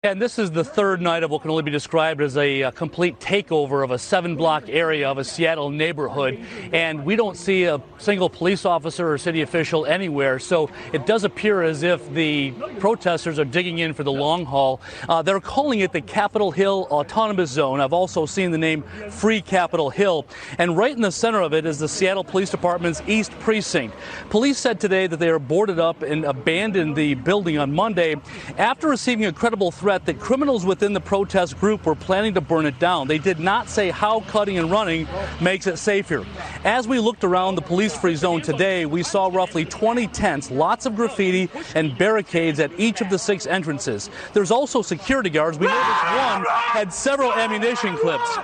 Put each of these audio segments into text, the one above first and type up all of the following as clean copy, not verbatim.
And this is the third night of what can only be described as a complete takeover of a 7-block area of a Seattle neighborhood. And we don't see a single police officer or city official anywhere. So it does appear as if the protesters are digging in for the long haul. They're calling it the Capitol Hill Autonomous Zone. I've also seen the name Free Capitol Hill. And right in the center of it is the Seattle Police Department's East Precinct. Police said today that they are boarded up and abandoned the building on Monday after receiving a credible threat that criminals within the protest group were planning to burn it down. They did not say how cutting and running makes it safer. As we looked around the police-free zone today, we saw roughly 20 tents, lots of graffiti and barricades at each of the 6 entrances. There's also security guards. We noticed one had several ammunition clips.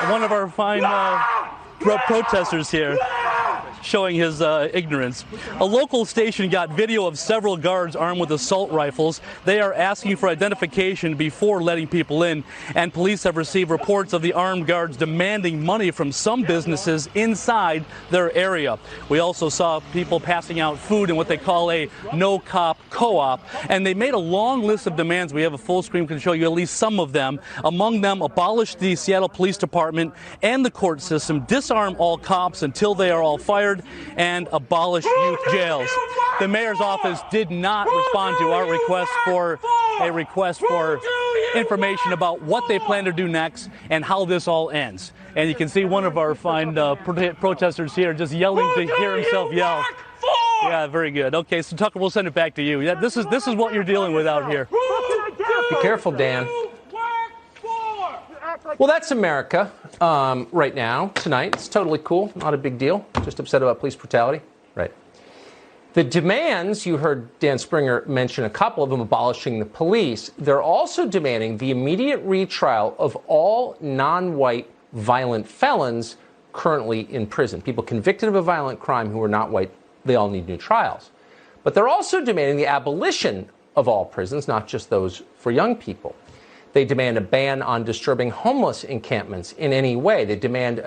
One of our fine protesters here showing his ignorance. A local station got video of several guards armed with assault rifles. They are asking for identification before letting people in, and police have received reports of the armed guards demanding money from some businesses inside their area. We also saw people passing out food in what they call a no-cop co-op, and they made a long list of demands. We have a full screen, can show you at least some of them. Among them, abolish the Seattle Police Department and the court system, disarm all cops until they are all fired, and abolish youth jails. The mayor's office did not respond to our request for information about what they plan to do next and how this all ends. And you can see one of our fine protesters here just yelling to hear himself yell. Yeah, very good. Okay, so Tucker, we'll send it back to you. Yeah, this is what you're dealing with out here. Be careful, Dan. Well, that's America right now, tonight. It's totally cool, not a big deal. Just upset about police brutality. Right. The demands, you heard Dan Springer mention a couple of them, abolishing the police. They're also demanding the immediate retrial of all non-white violent felons currently in prison. People convicted of a violent crime who are not white, they all need new trials. But they're also demanding the abolition of all prisons, not just those for young people. They demand a ban on disturbing homeless encampments in any way. They demand